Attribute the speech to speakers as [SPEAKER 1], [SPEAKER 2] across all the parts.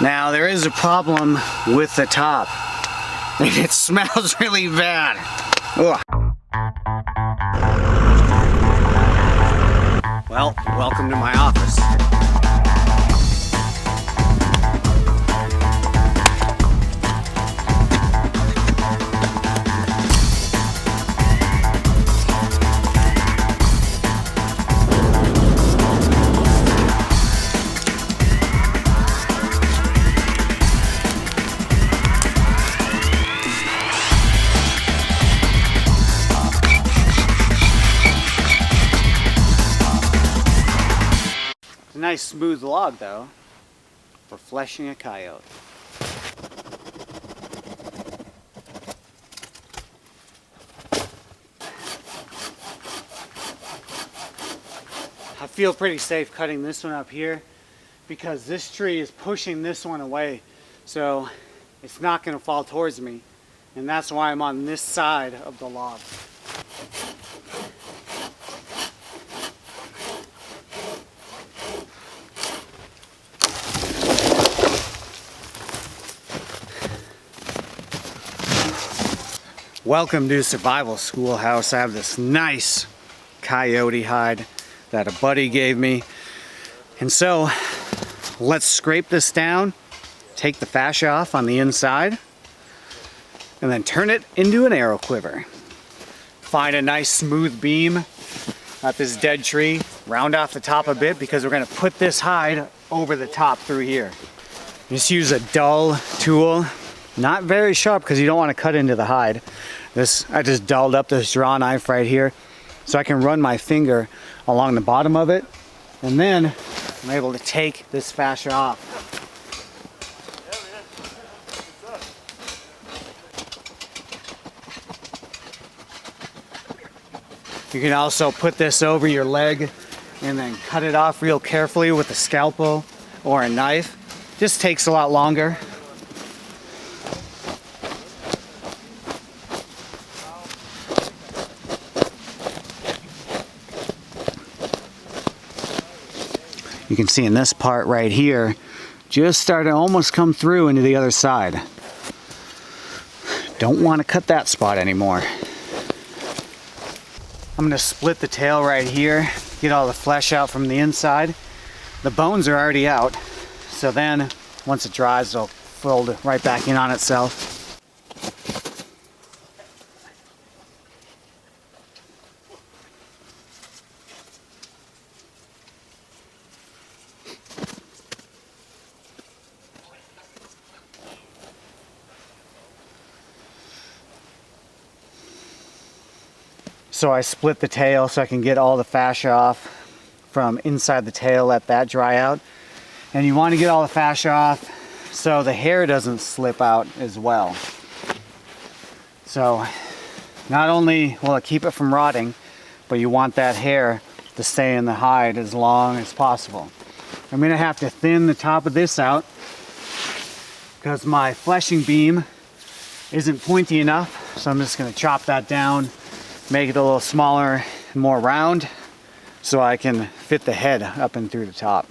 [SPEAKER 1] Now there is a problem with the top. It smells really bad. Ugh. Well, welcome to my office. Nice smooth log though for fleshing a coyote. I feel pretty safe cutting this one up here because this tree is pushing this one away, so it's not going to fall towards me, and that's why I'm on this side of the log. Welcome to Survival Schoolhouse. I have this nice coyote hide that a buddy gave me. And so let's scrape this down, take the fascia off on the inside, and then turn it into an arrow quiver. Find a nice smooth beam at this dead tree, round off the top a bit because we're going to put this hide over the top through here. Just use a dull tool. Not very sharp because you don't want to cut into the hide. I just dulled up this draw knife right here so I can run my finger along the bottom of it, and then I'm able to take this fascia off. You can also put this over your leg and then cut it off real carefully with a scalpel or a knife. Just takes a lot longer. You can see in this part right here, just starting to almost come through into the other side. Don't want to cut that spot anymore. I'm going to split the tail right here, get all the flesh out from the inside. The bones are already out, so then once it dries, it'll fold right back in on itself. So I split the tail so I can get all the fascia off from inside the tail, let that dry out. And you want to get all the fascia off so the hair doesn't slip out as well. So not only will it keep it from rotting, but you want that hair to stay in the hide as long as possible. I'm going to have to thin the top of this out because my fleshing beam isn't pointy enough. So I'm just going to chop that down, make it a little smaller and more round so I can fit the head up and through the top.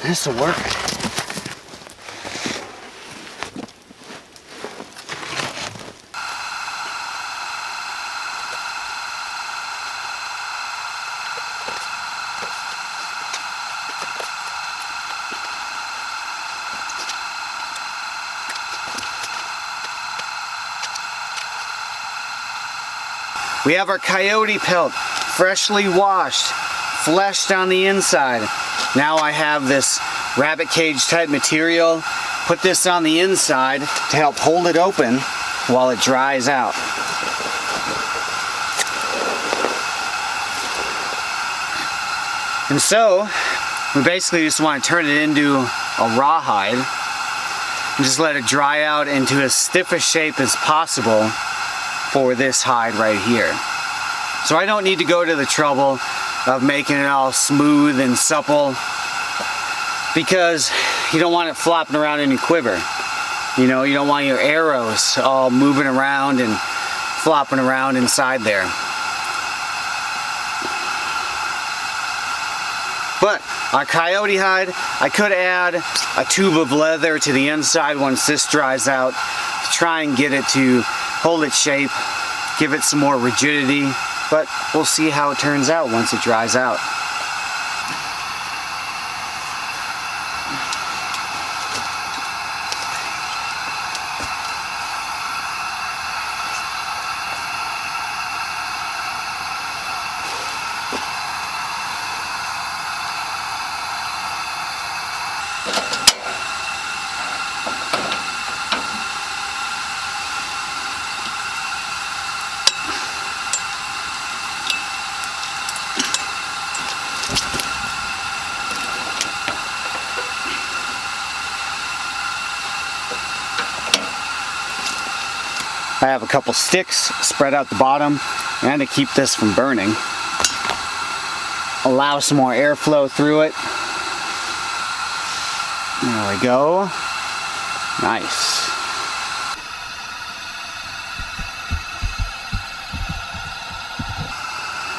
[SPEAKER 1] This will work. We have our coyote pelt, freshly washed, fleshed on the inside. Now I have this rabbit cage type material. Put this on the inside to help hold it open while it dries out. And so we basically just want to turn it into a rawhide. and just let it dry out into as stiff a shape as possible for this hide right here. So I don't need to go to the trouble of making it all smooth and supple, because you don't want it flopping around in your quiver. You know, you don't want your arrows all moving around and flopping around inside there. But our coyote hide, I could add a tube of leather to the inside once this dries out to try and get it to hold its shape, give it some more rigidity, but we'll see how it turns out once it dries out. I have a couple sticks spread out the bottom, and to keep this from burning, allow some more airflow through it. There we go. Nice.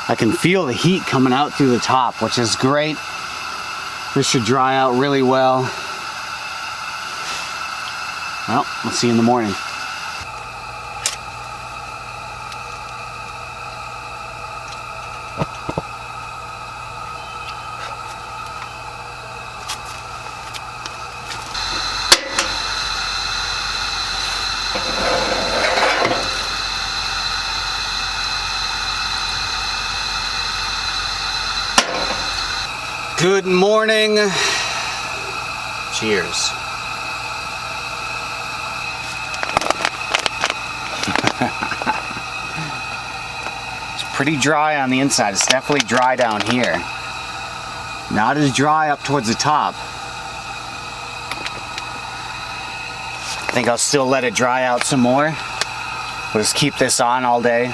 [SPEAKER 1] I can feel the heat coming out through the top, which is great. This should dry out really well. Well, we'll see you in the morning. Good morning. Cheers. It's pretty dry on the inside. It's definitely dry down here. Not as dry up towards the top. I think I'll still let it dry out some more. We'll just keep this on all day.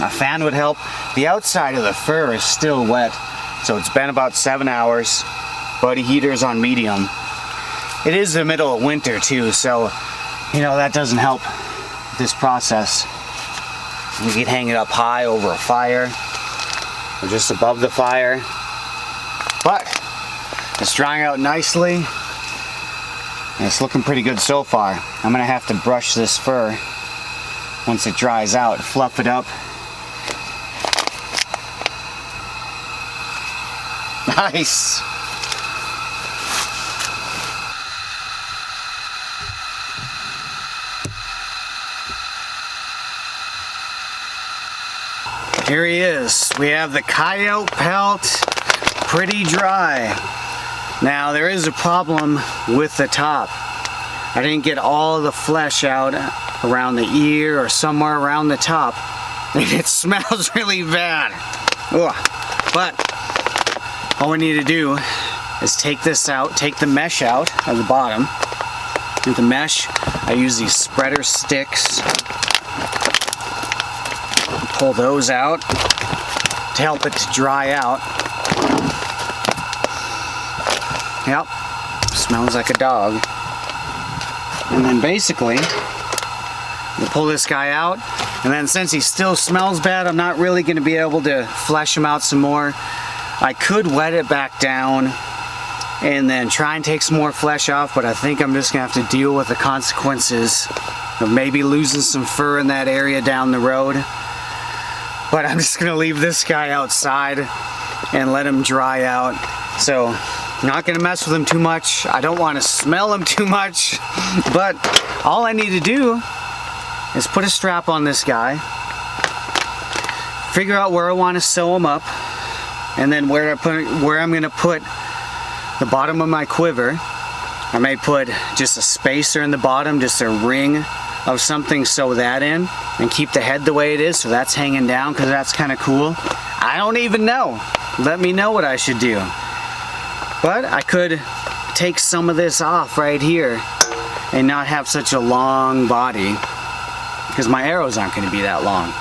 [SPEAKER 1] A fan would help. The outside of the fur is still wet. So it's been about 7 hours. Buddy heater's on medium. It is the middle of winter too, so you know that doesn't help this process. You could hang it up high over a fire or just above the fire. But it's drying out nicely and it's looking pretty good so far. I'm gonna have to brush this fur once it dries out, fluff it up. Nice. Here he is. We have the coyote pelt, pretty dry. Now there is a problem with the top. I didn't get all the flesh out around the ear or somewhere around the top. And it smells really bad. Ugh. But all we need to do is take this out, take the mesh out of the bottom. With the mesh, I use these spreader sticks. Pull those out to help it to dry out. Yep, smells like a dog. And then basically, we'll pull this guy out, and then since he still smells bad, I'm not really going to be able to flesh him out some more. I could wet it back down and then try and take some more flesh off, but I think I'm just gonna have to deal with the consequences of maybe losing some fur in that area down the road. But I'm just gonna leave this guy outside and let him dry out. So not gonna mess with him too much. I don't want to smell him too much, but all I need to do is put a strap on this guy, figure out where I want to sew him up, and then where I'm going to put the bottom of my quiver. I may put just a spacer in the bottom, just a ring of something, sew that in, and keep the head the way it is so that's hanging down, because that's kind of cool. I don't even know. Let me know what I should do. But I could take some of this off right here and not have such a long body, because my arrows aren't going to be that long.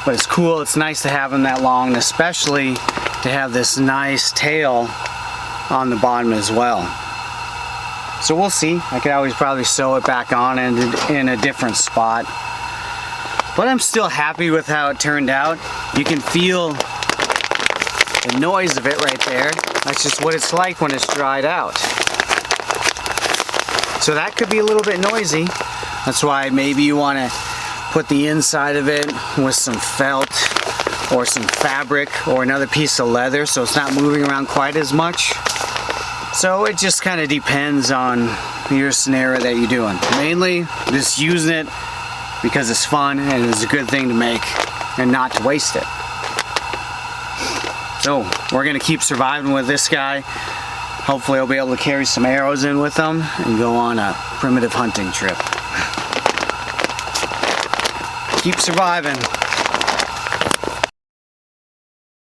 [SPEAKER 1] But it's cool, it's nice to have them that long, and especially to have this nice tail on the bottom as well. So we'll see. I could always probably sew it back on in a different spot. But I'm still happy with how it turned out. You can feel the noise of it right there. That's just what it's like when it's dried out. So that could be a little bit noisy. That's why maybe you want to put the inside of it with some felt or some fabric or another piece of leather so it's not moving around quite as much. So it just kind of depends on your scenario that you're doing. Mainly just using it because it's fun and it's a good thing to make and not to waste it. So we're gonna keep surviving with this guy. Hopefully I'll be able to carry some arrows in with them and go on a primitive hunting trip. Keep surviving.